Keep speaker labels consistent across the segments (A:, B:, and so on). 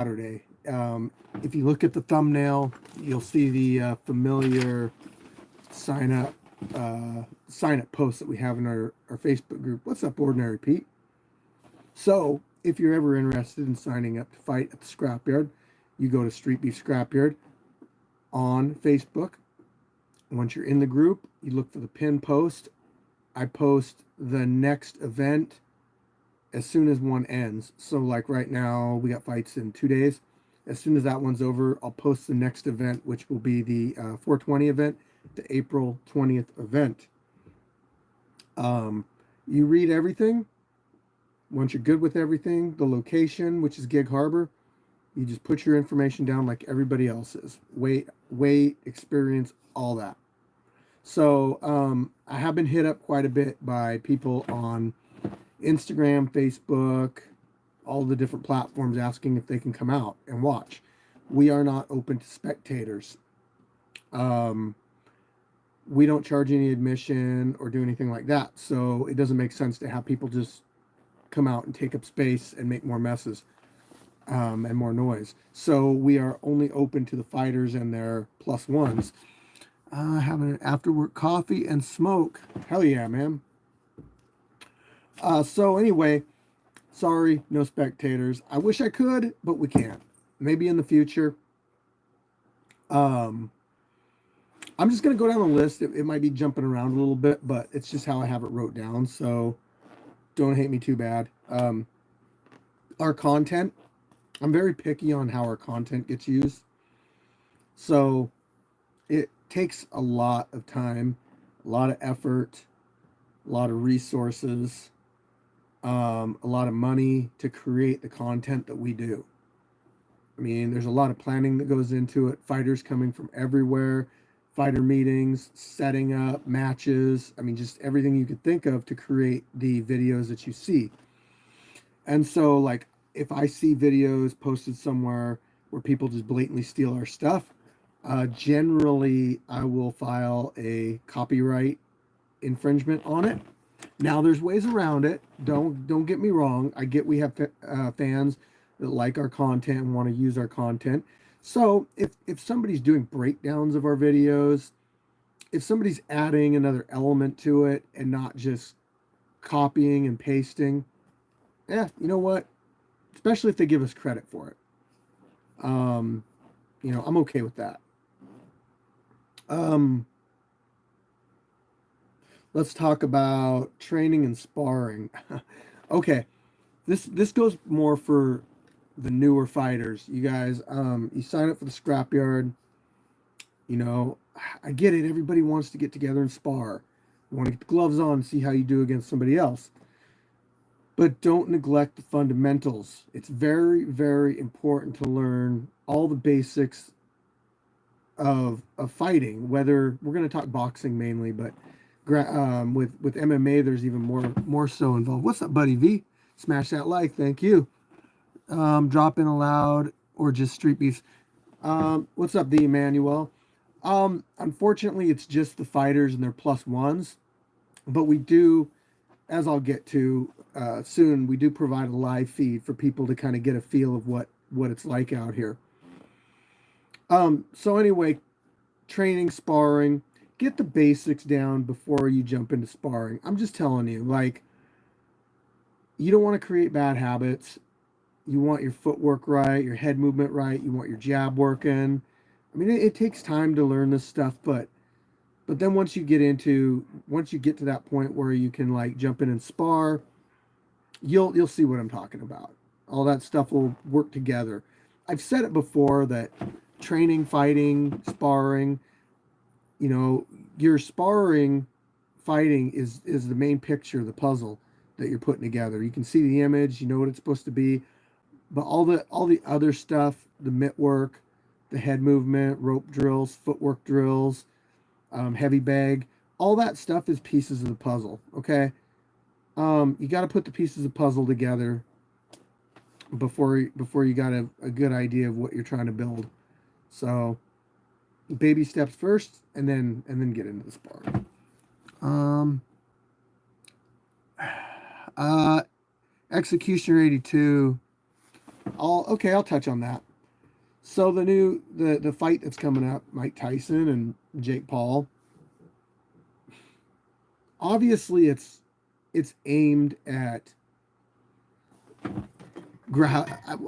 A: Saturday. If you look at the thumbnail, you'll see the familiar sign up post that we have in our Facebook group. What's up, Ordinary Pete? So if you're ever interested in signing up to fight at the Scrapyard, you go to Streetbeefs Scrapyard on Facebook. Once you're in the group, you look for the pin post. I post the next event as soon as one ends. So like right now, we got fights in 2 days. As soon as that one's over, I'll post the next event, which will be the 420 event, the April 20th event. You read everything. Once you're good with everything, the location, which is Gig Harbor, you just put your information down like everybody else's. Weight, experience, all that. So I have been hit up quite a bit by people on Instagram, Facebook, all the different platforms asking if they can come out and watch. We are not open to spectators. We don't charge any admission or do anything like that. So it doesn't make sense to have people just come out and take up space and make more messes and more noise. So we are only open to the fighters and their plus ones. Having an after work coffee and smoke. Hell yeah, man. So anyway, sorry, no spectators. I wish I could, but we can't. Maybe in the future. I'm just going to go down the list. It might be jumping around a little bit, but it's just how I have it wrote down. So don't hate me too bad. Our content, I'm very picky on how our content gets used. So it takes a lot of time, a lot of effort, a lot of resources, a lot of money to create the content that we do. I mean, there's a lot of planning that goes into it. Fighters coming from everywhere, fighter meetings, setting up matches. I mean, just everything you could think of to create the videos that you see. And so, like, if I see videos posted somewhere where people just blatantly steal our stuff, generally I will file a copyright infringement on it. Now there's ways around it. Don't get me wrong. I get we have fans that like our content and want to use our content. So if somebody's doing breakdowns of our videos, if somebody's adding another element to it and not just copying and pasting, you know what? Especially if they give us credit for it. I'm okay with that. Let's talk about training and sparring. Okay, this goes more for the newer fighters. You guys, you sign up for the Scrapyard. You know, I get it. Everybody wants to get together and spar. You want to get the gloves on and see how you do against somebody else. But don't neglect the fundamentals. It's very, very important to learn all the basics of fighting. Whether we're going to talk boxing mainly, but with MMA, there's even more so involved. What's up, buddy V? Smash that like, thank you. Drop in aloud or just Street Beefs. What's up, the Emmanuel? Unfortunately, it's just the fighters and their plus ones, but we do, as I'll get to soon, we do provide a live feed for people to kind of get a feel of what it's like out here. So anyway, training, sparring, get the basics down before you jump into sparring. I'm just telling you, like, you don't want to create bad habits. You want your footwork right, your head movement right. You want your jab working. I mean, it takes time to learn this stuff, but then once you get to that point where you can like jump in and spar, you'll see what I'm talking about. All that stuff will work together. I've said it before that training, fighting, sparring, your sparring fighting is the main picture, the puzzle that you're putting together. You can see the image, you know what it's supposed to be, but all the other stuff, the mitt work, the head movement, rope drills, footwork drills, heavy bag, all that stuff is pieces of the puzzle. Okay, you got to put the pieces of the puzzle together before you got a good idea of what you're trying to build. So baby steps first, and then get into the sparring. Executioner 82. I'll touch on that. So the fight that's coming up, Mike Tyson and Jake Paul. Obviously, it's aimed at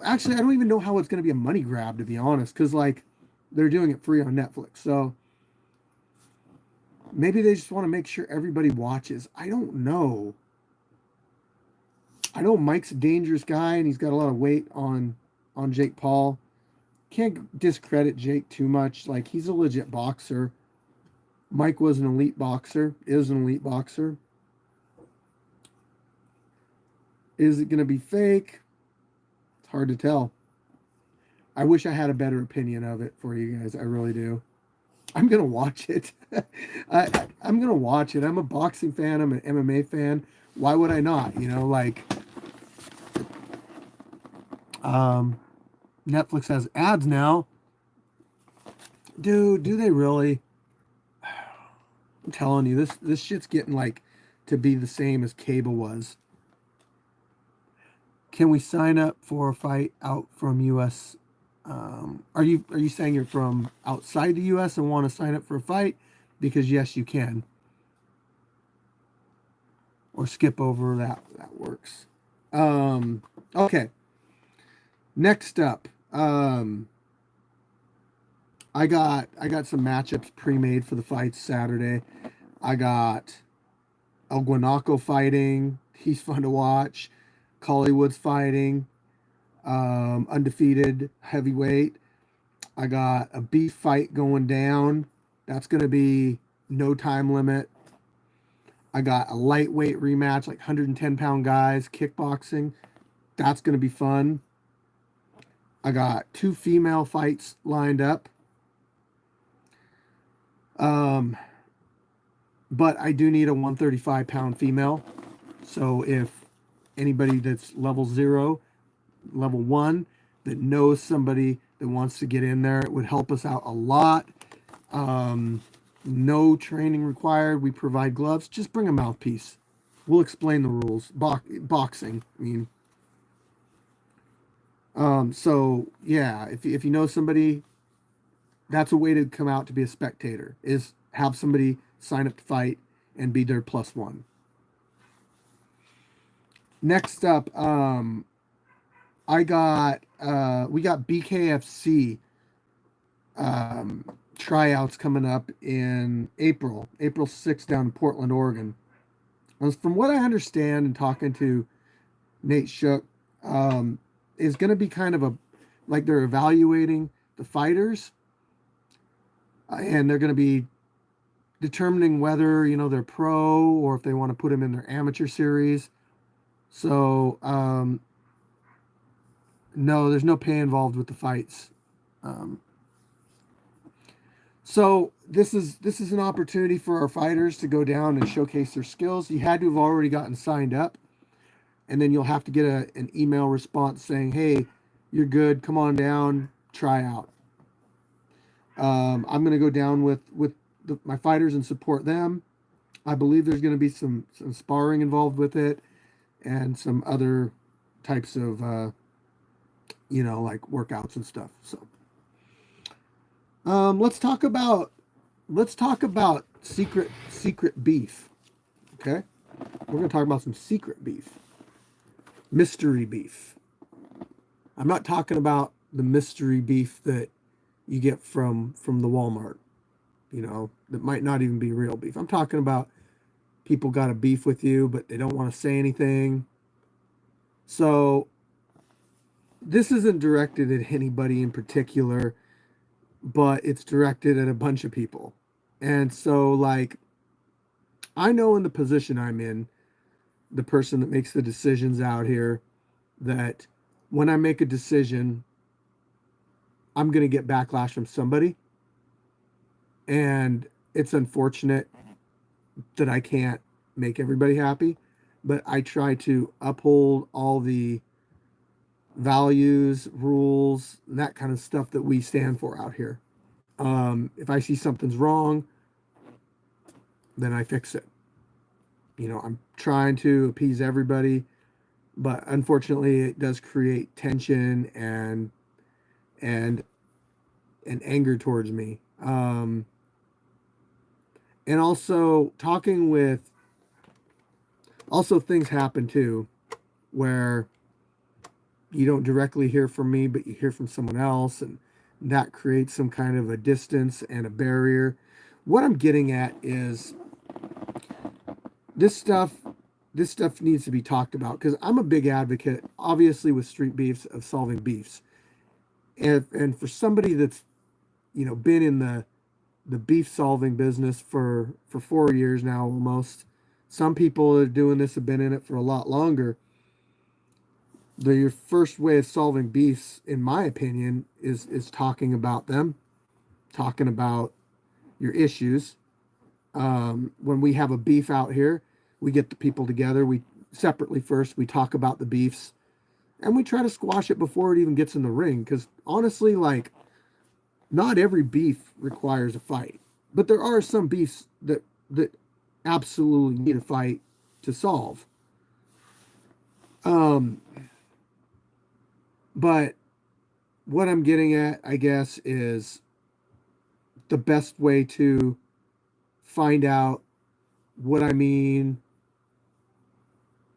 A: Actually, I don't even know how it's going to be a money grab, to be honest, because like they're doing it free on Netflix. So maybe they just want to make sure everybody watches. I don't know. I know Mike's a dangerous guy and he's got a lot of weight on Jake Paul. Can't discredit Jake too much. Like, he's a legit boxer. Mike was an elite boxer, is an elite boxer. Is it going to be fake? It's hard to tell. I wish I had a better opinion of it for you guys. I really do. I'm going to watch it. I'm going to watch it. I'm a boxing fan. I'm an MMA fan. Why would I not? You know, like, Netflix has ads now. Dude, do they really? I'm telling you, this shit's getting like to be the same as cable was. Can we sign up for a fight out from US? Are you saying you're from outside the US and want to sign up for a fight? Because yes, you can. Or skip over that works. Okay. Next up, I got some matchups pre-made for the fights Saturday. I got El Guanaco fighting. He's fun to watch. Collywood's fighting. Undefeated heavyweight. I got a beef fight going down. That's going to be no time limit. I got a lightweight rematch, like 110-pound guys, kickboxing. That's going to be fun. I got 2 female fights lined up. But I do need a 135-pound female. So if anybody that's level 0, level 1, that knows somebody that wants to get in there, it would help us out a lot. No training required. We provide gloves. Just bring a mouthpiece. We'll explain the rules. Boxing, I mean. So yeah, if you know somebody, that's a way to come out to be a spectator, is have somebody sign up to fight and be their +1. Next up, we got BKFC tryouts coming up in April 6th down in Portland, Oregon. From what I understand and talking to Nate Shook, is going to be kind of like they're evaluating the fighters, and they're going to be determining whether, you know, they're pro or if they want to put them in their amateur series. So, no, there's no pay involved with the fights. So this is an opportunity for our fighters to go down and showcase their skills. You had to have already gotten signed up, and then you'll have to get an email response saying, hey, you're good, come on down, try out. I'm going to go down with my fighters and support them. I believe there's going to be some sparring involved with it and some other types of, like workouts and stuff. So let's talk about secret beef. Okay? We're going to talk about some secret beef. Mystery beef. I'm not talking about the mystery beef that you get from the Walmart, that might not even be real beef. I'm talking about people got a beef with you, but they don't want to say anything. So this isn't directed at anybody in particular, but it's directed at a bunch of people. And so, like, I know in the position I'm in, the person that makes the decisions out here, that when I make a decision, I'm going to get backlash from somebody. And it's unfortunate that I can't make everybody happy, but I try to uphold all the values, rules, and that kind of stuff that we stand for out here. If I see something's wrong, then I fix it. I'm trying to appease everybody. but unfortunately it does create tension and anger towards me. And also talking with, also things happen too where you don't directly hear from me, but you hear from someone else, and that creates some kind of a distance and a barrier. What I'm getting at is this stuff needs to be talked about, because I'm a big advocate, obviously, with Street Beefs, of solving beefs. And for somebody that's, been in the beef solving business for 4 years now almost. Some people that are doing this have been in it for a lot longer. Your first way of solving beefs, in my opinion, is talking about them, talking about your issues. When we have a beef out here, we get the people together. We separately first we talk about the beefs, and we try to squash it before it even gets in the ring. Because honestly, like, not every beef requires a fight, but there are some beefs that absolutely need a fight to solve. But what I'm getting at, I guess, is the best way to find out what I mean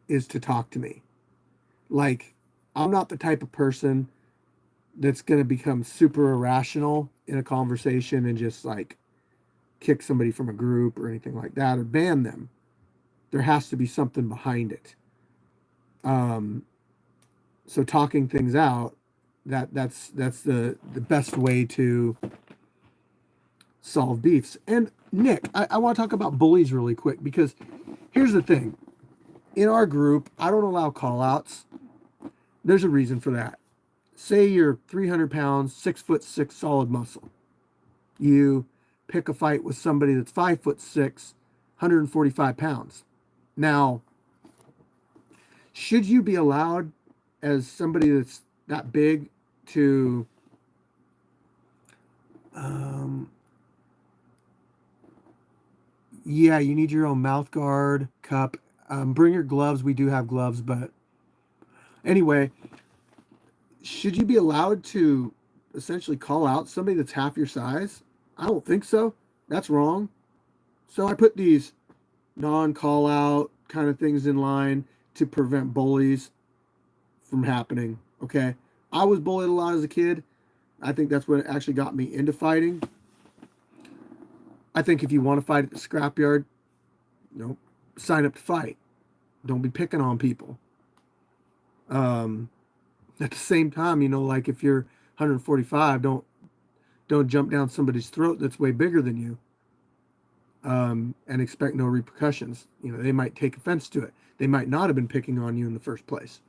A: is to talk to me. Like, I'm not the type of person that's going to become super irrational in a conversation and just like kick somebody from a group or anything like that, or ban them. There has to be something behind it. So talking things out, that's the best way to solve beefs. And Nick, I want to talk about bullies really quick, because here's the thing. In our group, I don't allow call outs. There's a reason for that. Say you're 300 pounds, 6'6", solid muscle. You pick a fight with somebody that's 5'6", 145 pounds. Now, should you be allowed, as somebody that's that big, to yeah, you need your own mouth guard, cup. Bring your gloves. We do have gloves, but anyway, should you be allowed to essentially call out somebody that's half your size? I don't think so. That's wrong. So I put these non-call out kind of things in line to prevent bullies from happening. Okay. I was bullied a lot as a kid. I think that's what actually got me into fighting. I think if you want to fight at the scrapyard, sign up to fight. Don't be picking on people. At the same time, like, if you're 145, don't jump down somebody's throat that's way bigger than you, and expect no repercussions. They might take offense to it. They might not have been picking on you in the first place.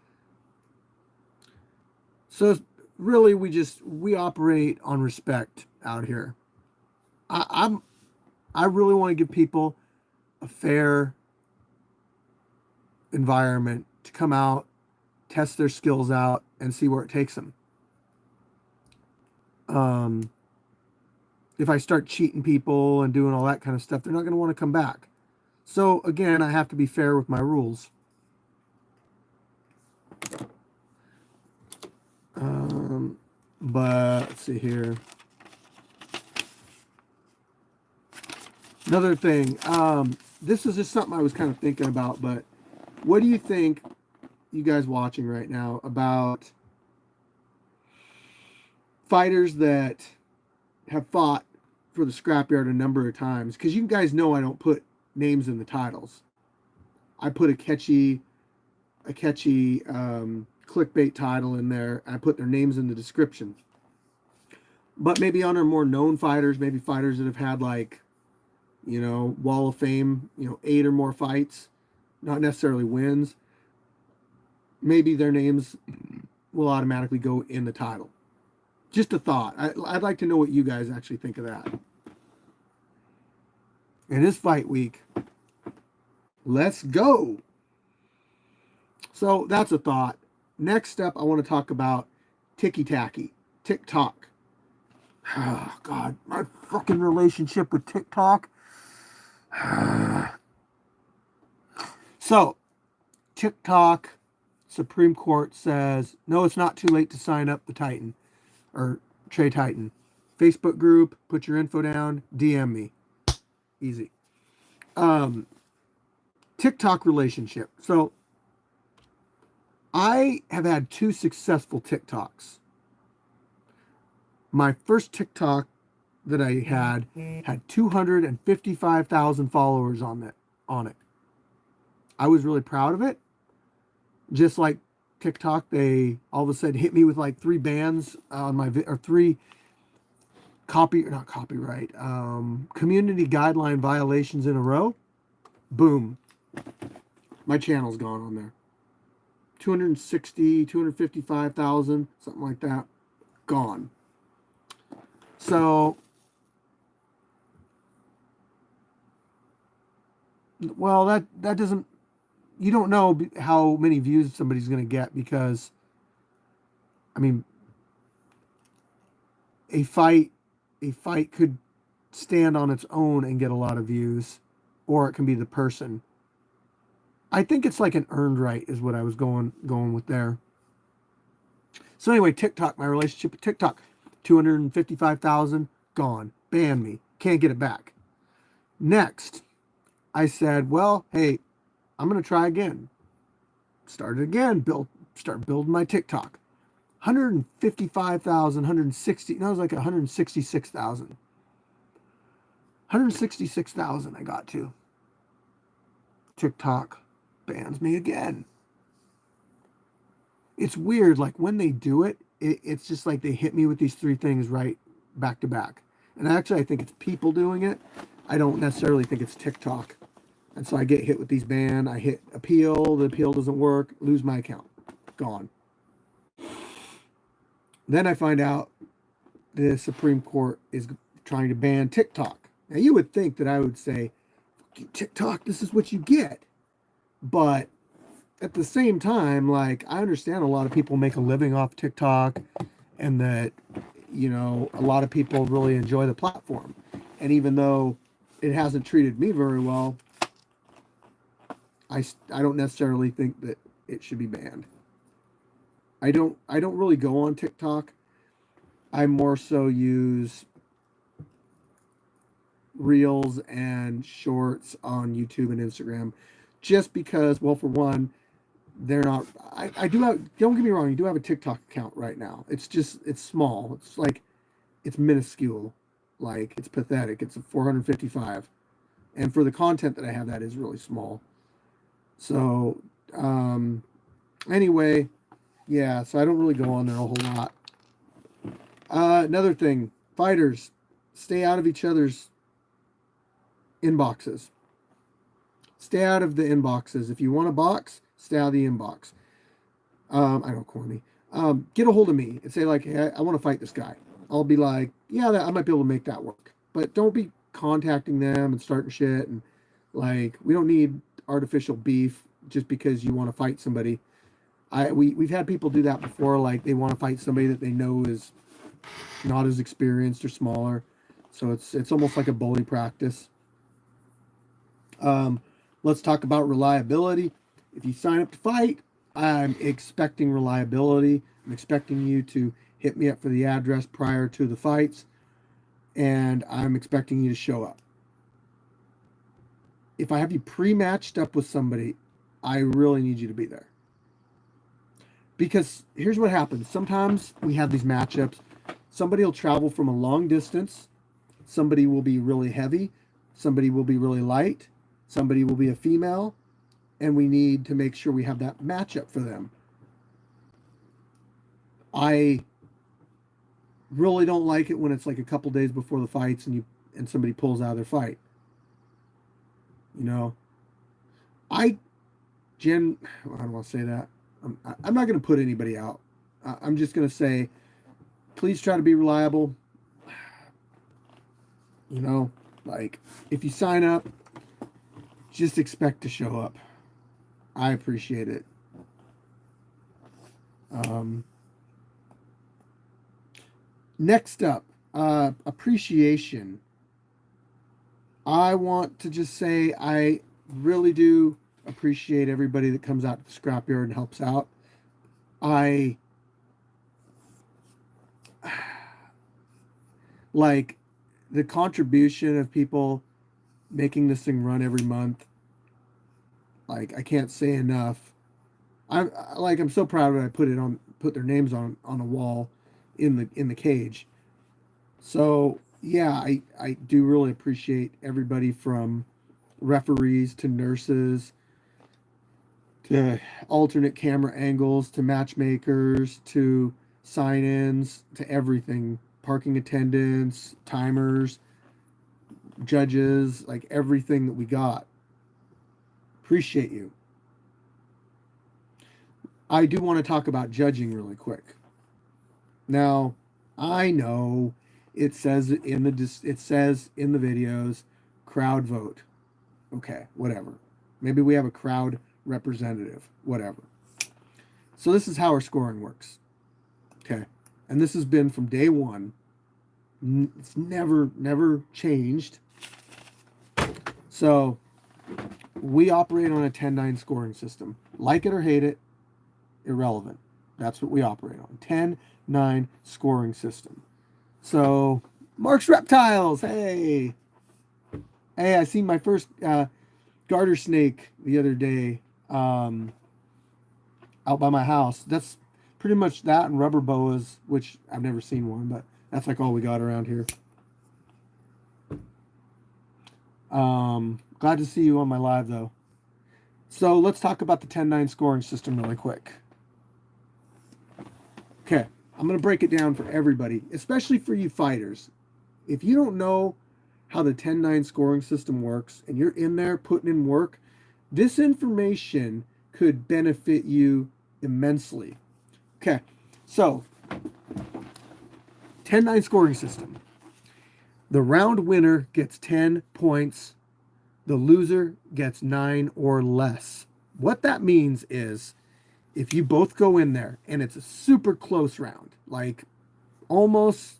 A: So really, we operate on respect out here. I really want to give people a fair environment to come out, test their skills out, and see where it takes them. If I start cheating people and doing all that kind of stuff, they're not going to want to come back. So again, I have to be fair with my rules. But let's see here. Another thing, this is just something I was kind of thinking about, but what do you think, you guys watching right now, about fighters that have fought for the scrapyard a number of times? Because you guys know I don't put names in the titles. I put a catchy clickbait title in there. I put their names in the description. But maybe on our more known fighters, maybe fighters that have had, like, Wall of Fame, 8 or more fights, not necessarily wins, maybe their names will automatically go in the title. Just a thought. I'd like to know what you guys actually think of that. It is fight week. Let's go. So that's a thought. Next up, I want to talk about TikTok. Oh, God, my fucking relationship with TikTok. So, TikTok Supreme Court says, no, it's not too late to sign up the Titan or Trey Titan. Facebook group, put your info down, DM me. Easy. TikTok relationship. So I have had 2 successful TikToks. My first TikTok that I had 255,000 followers on it. I was really proud of it. Just like TikTok, they all of a sudden hit me with like 3 bans on my or 3 community guideline violations in a row. Boom. My channel's gone on there. 255,000, something like that. Gone. So, well, that doesn't, you don't know how many views somebody's going to get, because, I mean, a fight could stand on its own and get a lot of views, or it can be the person. I think it's like an earned right is what I was going with there. So anyway, TikTok, my relationship with TikTok, 255,000, gone. Ban me. Can't get it back. Next, I said, well, hey, I'm going to try again. Started again, start building my TikTok. 155,000, 160, no, it was like 166,000. 166,000 I got to. TikTok bans me again. It's weird, like when they do it, it's just like they hit me with these 3 things right back to back. And actually, I think it's people doing it. I don't necessarily think it's TikTok. And so I get hit with these ban. I hit appeal. The appeal doesn't work. Lose my account. Gone. Then I find out the Supreme Court is trying to ban TikTok. Now, you would think that I would say, TikTok, this is what you get. But at the same time, like, I understand a lot of people make a living off TikTok, and that, you know, a lot of people really enjoy the platform. And even though it hasn't treated me very well, I don't necessarily think that it should be banned. I don't really go on TikTok. I more so use Reels and Shorts on YouTube and Instagram, just because, well, for one, they're not, I do have, don't get me wrong, you do have a TikTok account right now. It's just, it's small. It's like, it's minuscule. Like, it's pathetic. It's a 455. And for the content that I have, that is really small. So, anyway, yeah, so I don't really go on there a whole lot. Another thing, fighters, stay out of each other's inboxes. Stay out of the inboxes. If you want to box, stay out of the inbox. I don't corny. Get a hold of me and say, like, hey, I want to fight this guy. I'll be like, yeah, I might be able to make that work. But don't be contacting them and starting shit. And, like, we don't need artificial beef just because you want to fight somebody. We've had people do that before. Like, they want to fight somebody that they know is not as experienced or smaller. So it's almost like a bully practice. Let's talk about reliability. If you sign up to fight, I'm expecting reliability. I'm expecting you to hit me up for the address prior to the fights, and I'm expecting you to show up. If I have you pre-matched up with somebody, I really need you to be there. Because here's what happens. Sometimes we have these matchups. Somebody will travel from a long distance. Somebody will be really heavy. Somebody will be really light. Somebody will be a female. And we need to make sure we have that matchup for them. I really don't like it when it's like a couple days before the fights and somebody pulls out of their fight. You know, I don't want to say that. I'm not going to put anybody out. I'm just going to say, please try to be reliable. You know, like, if you sign up, just expect to show up. I appreciate it. Next up, appreciation. I want to just say I really do appreciate everybody that comes out to the Scrapyard and helps out. I like the contribution of people making this thing run every month. Like, I can't say enough. I'm so proud that I put their names on a wall in the cage. So yeah, I do really appreciate everybody from referees to nurses to alternate camera angles to matchmakers to sign-ins to everything, parking attendants, timers, judges, like everything that we got. Appreciate you. I do want to talk about judging really quick. Now, I know it says in the videos, crowd vote. Okay, whatever. Maybe we have a crowd representative, whatever. So this is how our scoring works. Okay. And this has been from day one. It's never changed. So we operate on a 10-9 scoring system. Like it or hate it, irrelevant. That's what we operate on. 10-9 scoring system. So Mark's Reptiles, hey, I seen my first garter snake the other day out by my house. That's pretty much that and rubber boas, which I've never seen one, but that's like all we got around here. Glad to see you on my live though. So let's talk about the 10-9 scoring system really quick. Okay, I'm going to break it down for everybody, especially for you fighters. If you don't know how the 10-9 scoring system works and you're in there putting in work, this information could benefit you immensely. Okay, so 10-9 scoring system. The round winner gets 10 points. The loser gets 9 or less. What that means is if you both go in there and it's a super close round, like almost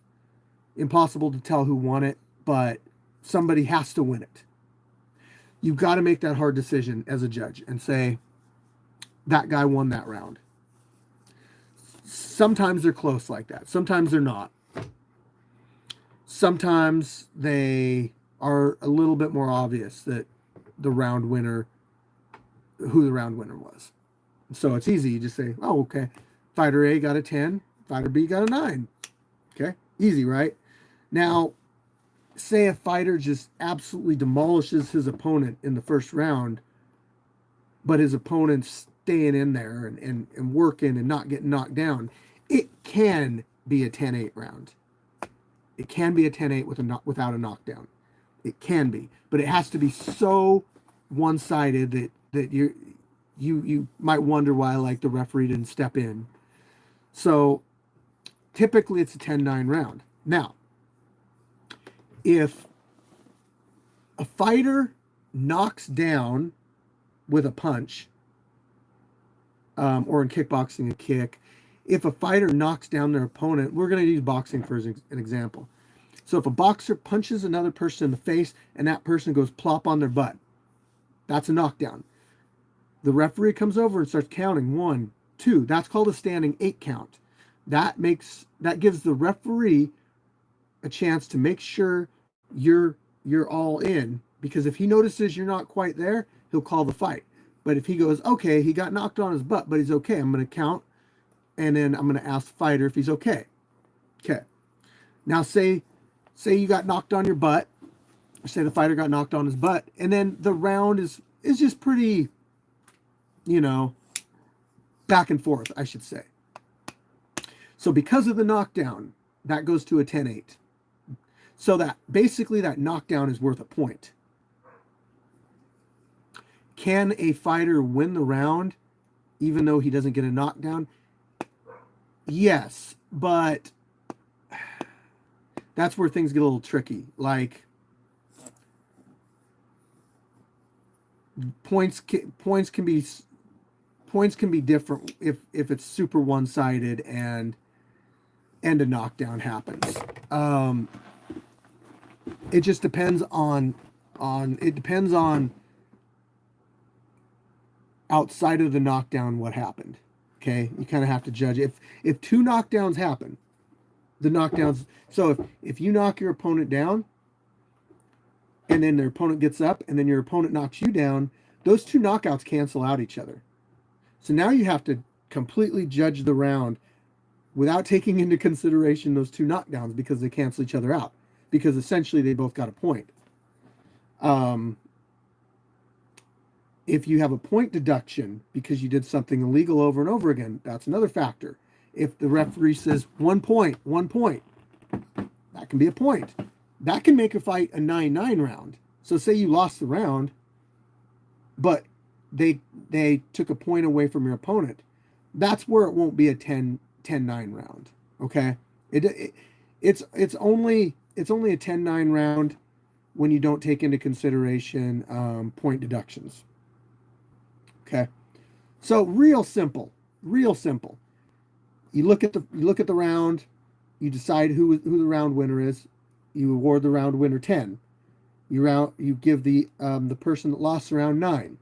A: impossible to tell who won it, but somebody has to win it. You've got to make that hard decision as a judge and say, that guy won that round. Sometimes they're close like that. Sometimes they're not. Sometimes they are a little bit more obvious that who the round winner was. So it's easy. You just say, oh, okay. Fighter A got a 10. Fighter B got a 9. Okay. Easy, right? Now, say a fighter just absolutely demolishes his opponent in the first round, but his opponent's staying in there and working and not getting knocked down. It can be a 10-8 round. It can be a 10-8 without a knockdown. It can be. But it has to be so one-sided that you might wonder why, like, the referee didn't step in. So typically it's a 10-9 round. Now, if a fighter knocks down with a punch, or in kickboxing, a kick, if a fighter knocks down their opponent, we're going to use boxing for an example. So if a boxer punches another person in the face and that person goes plop on their butt, that's a knockdown. The referee comes over and starts counting 1, 2. That's called a standing 8 count. That gives the referee a chance to make sure you're all in, because if he notices you're not quite there, he'll call the fight. But if he goes, okay, he got knocked on his butt, but he's okay, I'm going to count, and then I'm going to ask the fighter if he's okay. Okay. Now say you got knocked on your butt, or say the fighter got knocked on his butt, and then the round is just pretty, back and forth, I should say. So because of the knockdown, that goes to a 10-8. So that basically that knockdown is worth a point. Can a fighter win the round even though he doesn't get a knockdown? Yes, but that's where things get a little tricky. Like, points can be different if it's super one-sided and a knockdown happens. It just depends on outside of the knockdown what happened. Okay, you kind of have to judge. If two knockdowns happen, the knockdowns. So if you knock your opponent down, and then their opponent gets up, and then your opponent knocks you down, those two knockouts cancel out each other. So now you have to completely judge the round without taking into consideration those two knockdowns because they cancel each other out. Because essentially they both got a point. If you have a point deduction because you did something illegal over and over again, that's another factor. If the referee says 1 point, that can be a point. That can make a fight a 9-9 round. So say you lost the round, but they took a point away from your opponent. That's where it won't be a 10-9 round. Okay? It's only a 10-9 round when you don't take into consideration point deductions. Okay, so real simple. You look at the round, you decide who the round winner is. You award the round winner 10. You give the person that lost the round 9.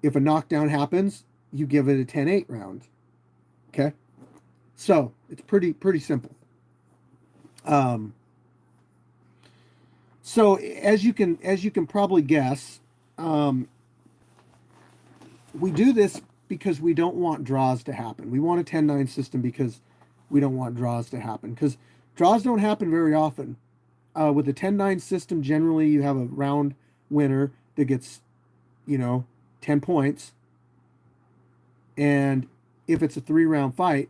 A: If a knockdown happens, you give it a 10-8 round. Okay, so it's pretty simple. So as you can probably guess, we do this because we don't want draws to happen. We want a 10-9 system because we don't want draws to happen. Because draws don't happen very often. With a 10-9 system, generally you have a round winner that gets, 10 points. And if it's a 3-round fight,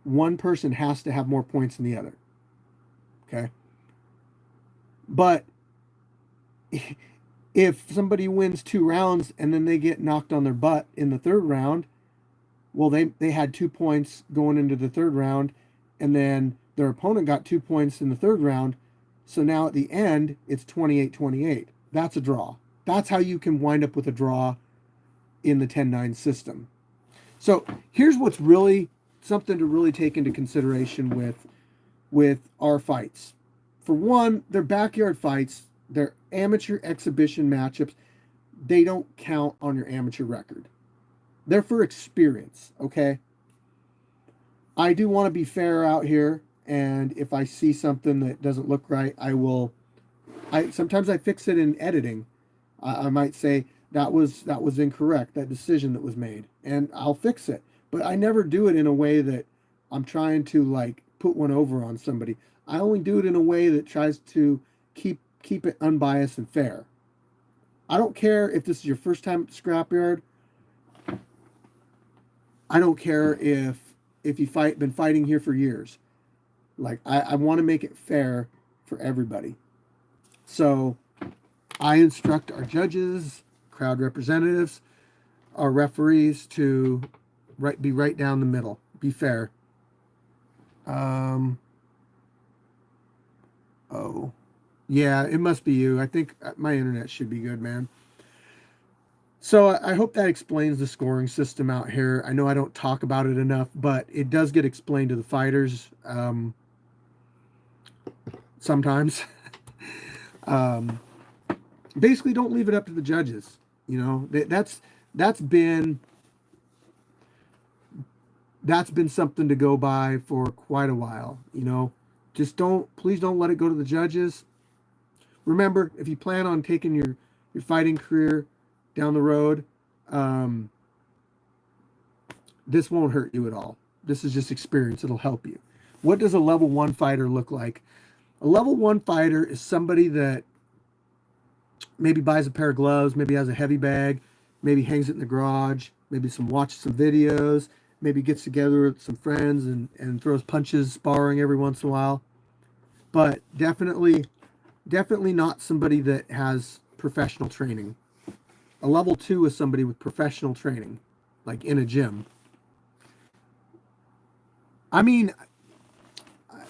A: one person has to have more points than the other. Okay? But if somebody wins 2 rounds and then they get knocked on their butt in the 3rd round, well, they had 2 points going into the 3rd round, and then their opponent got 2 points in the 3rd round. So now at the end, it's 28-28. That's a draw. That's how you can wind up with a draw in the 10-9 system. So here's what's really something to really take into consideration with our fights. For one, they're backyard fights. They're amateur exhibition matchups. They don't count on your amateur record. They're for experience, okay? I do want to be fair out here, and if I see something that doesn't look right, sometimes I fix it in editing. I might say that was incorrect, that decision that was made, and I'll fix it. But I never do it in a way that I'm trying to put one over on somebody. I only do it in a way that tries to keep it unbiased and fair. I don't care if this is your first time at the Scrapyard. I don't care if you've been fighting here for years. I want to make it fair for everybody. So I instruct our judges, crowd representatives, our referees to be right down the middle. Be fair. Oh, yeah, it must be you. I think my internet should be good, man. So I hope that explains the scoring system out here. I know I don't talk about it enough, but it does get explained to the fighters sometimes. Basically, don't leave it up to the judges. That's been something to go by for quite a while. Please don't let it go to the judges. Remember, if you plan on taking your fighting career down the road, this won't hurt you at all. This is just experience. It'll help you. What does a level 1 fighter look like? A level 1 fighter is somebody that maybe buys a pair of gloves, maybe has a heavy bag, maybe hangs it in the garage, maybe watches some videos, maybe gets together with some friends and throws punches, sparring every once in a while. But definitely not somebody that has professional training. A level 2 is somebody with professional training, like in a gym. I mean,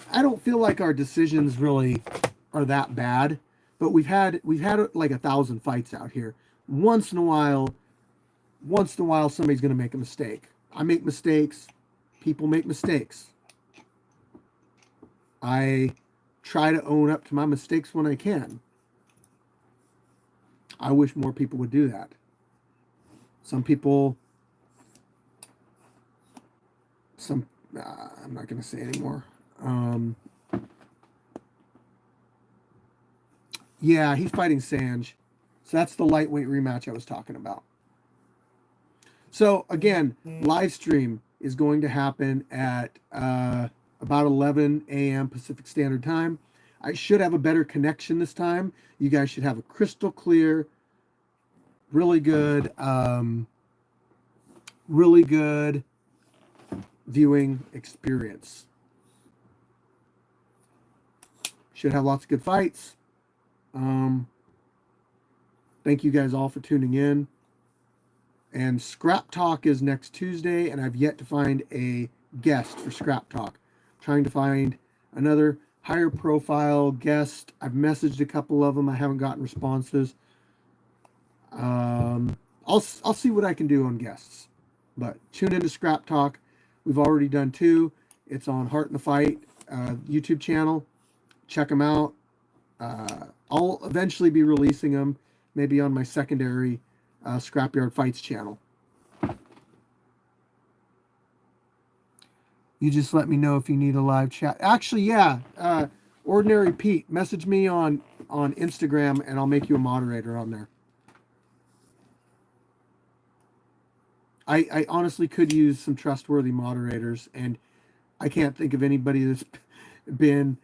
A: I don't feel like our decisions really are that bad, but we've had like 1,000 fights out here. Once in a while somebody's going to make a mistake. I make mistakes. People make mistakes. I try to own up to my mistakes when I can. I wish more people would do that. Some people I'm not going to say anymore. Yeah, he's fighting Sanj. So that's the lightweight rematch I was talking about. So again, live stream is going to happen at about 11 a.m. Pacific Standard Time. I should have a better connection this time. You guys should have a crystal clear, really good viewing experience. Should have lots of good fights. Thank you guys all for tuning in. And Scrap Talk is next Tuesday, and I've yet to find a guest for Scrap Talk. I'm trying to find another higher profile guest. I've messaged a couple of them. I haven't gotten responses. I'll see what I can do on guests. But tune into Scrap Talk. We've already done 2. It's on Heart in the Fight YouTube channel. Check them out. I'll eventually be releasing them, maybe on my secondary Scrapyard Fights channel. You just let me know if you need a live chat. Actually, yeah. Ordinary Pete, message me on Instagram, and I'll make you a moderator on there. I honestly could use some trustworthy moderators, and I can't think of anybody that's been,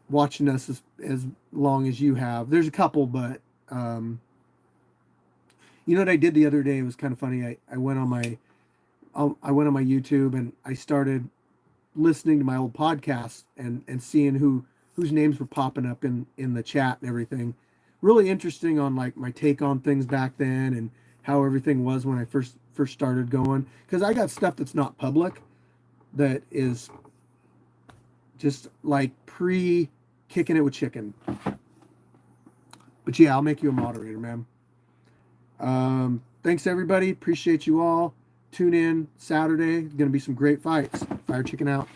A: watching us as long as you have. There's a couple, but you know what I did the other day? It was kind of funny. I went on my YouTube, and I started listening to my old podcasts and seeing whose names were popping up in the chat and everything. Really interesting on like my take on things back then and how everything was when I first started going. Because I got stuff that's not public that is just like kicking it with chicken. But yeah, I'll make you a moderator, man. Thanks everybody. Appreciate you all. Tune in Saturday. Going to be some great fights. Firechicken out.